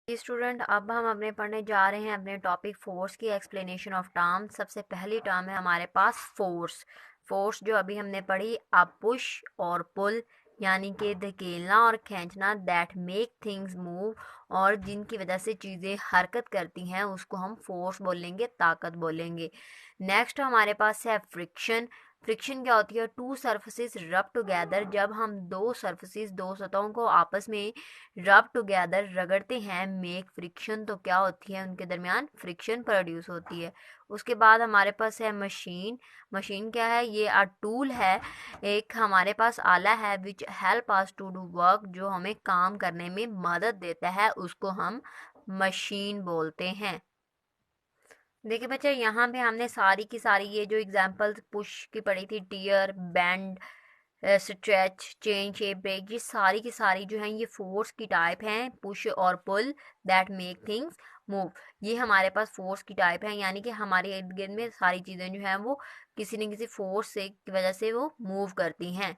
Student, अब हम अपने पढ़ने जा रहे हैं अपने टॉपिक फोर्स की एक्सप्लेनेशन ऑफ टर्म। सबसे पहली टर्म है हमारे पास फोर्स। फोर्स जो अभी हमने पढ़ी, आप पुश और पुल यानी कि धकेलना और खींचना, दैट मेक थिंग्स मूव, और जिनकी वजह से चीज़ें हरकत करती हैं उसको हम फोर्स बोलेंगे, ताकत बोलेंगे। नेक्स्ट हमारे पास है फ्रिक्शन। फ्रिक्शन क्या होती है? टू सरफेसेस रब टुगेदर। जब हम दो सरफेसेस, दो सतहों को आपस में रब टुगेदर रगड़ते हैं, मेक फ्रिक्शन, तो क्या होती है? उनके दरमियान फ्रिक्शन प्रोड्यूस होती है। उसके बाद हमारे पास है मशीन। मशीन क्या है? ये अ टूल है, एक हमारे पास आला है which help us to do work, जो हमें काम करने में मदद देता है, उसको हम मशीन बोलते हैं। देखिए बच्चे, यहाँ पे हमने सारी की सारी ये जो एग्जांपल्स पुश की पढ़ी थी, tear, bend, stretch, change, shape, break, ये सारी की सारी जो हैं ये फोर्स की टाइप हैं, पुश और पुल, दैट मेक थिंग्स मूव। ये हमारे पास फोर्स की टाइप है, यानी कि हमारे इर्द गिर्द में सारी चीज़ें जो हैं वो किसी न किसी फोर्स से की वजह से वो मूव करती हैं।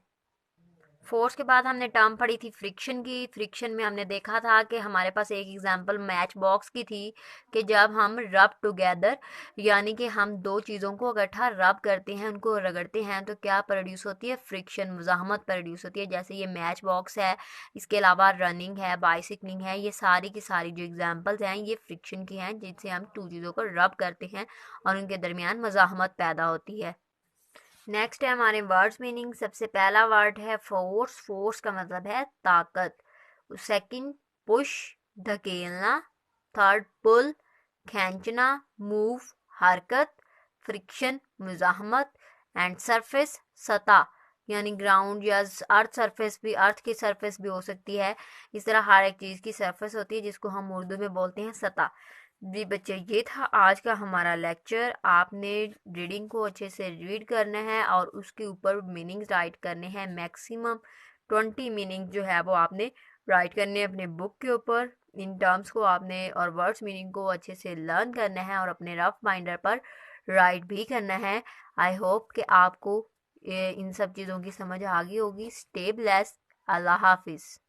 फोर्स के बाद हमने टर्म पढ़ी थी फ्रिक्शन की। फ्रिक्शन में हमने देखा था कि हमारे पास एक एग्जांपल मैच बॉक्स की थी कि जब हम रब टुगेदर यानी कि हम दो चीज़ों को इकट्ठा रब करते हैं, उनको रगड़ते हैं, तो क्या प्रोड्यूस होती है? फ्रिक्शन, मुज़ाहमत प्रोड्यूस होती है। जैसे ये मैच बॉक्स है, इसके अलावा रनिंग है, बाइसिकलिंग है, ये सारी की सारी जो एग्जाम्पल्स हैं ये फ्रिक्शन की हैं, जिनसे हम टू चीज़ों को रब करते हैं और उनके दरमियान मुज़ाहमत पैदा होती है। नेक्स्ट है हमारे वर्ड्स मीनिंग। सबसे पहला वर्ड है फोर्स। फोर्स का मतलब है ताकत। सेकंड, पुश, धकेलना। थर्ड, पुल, खींचना, मूव, हरकत। फ्रिक्शन, मुजाहमत। एंड सरफेस, सतह, यानी ग्राउंड या अर्थ सरफेस भी, अर्थ की सरफेस भी हो सकती है। इस तरह हर एक चीज़ की सरफेस होती है जिसको हम उर्दू में बोलते हैं सतह। जी बच्चे, ये था आज का हमारा लेक्चर। आपने रीडिंग को अच्छे से रीड करना है और उसके ऊपर मीनिंग्स राइट करने हैं। मैक्सिमम 20 मीनिंग जो है वो आपने राइट करने हैं अपने बुक के ऊपर। इन टर्म्स को आपने और वर्ड्स मीनिंग को अच्छे से लर्न करना है और अपने रफ बाइंडर पर राइट भी करना है। आई होप कि आपको इन सब चीज़ों की समझ आ गई होगी। Stay blessed. अल्लाह हाफिज़।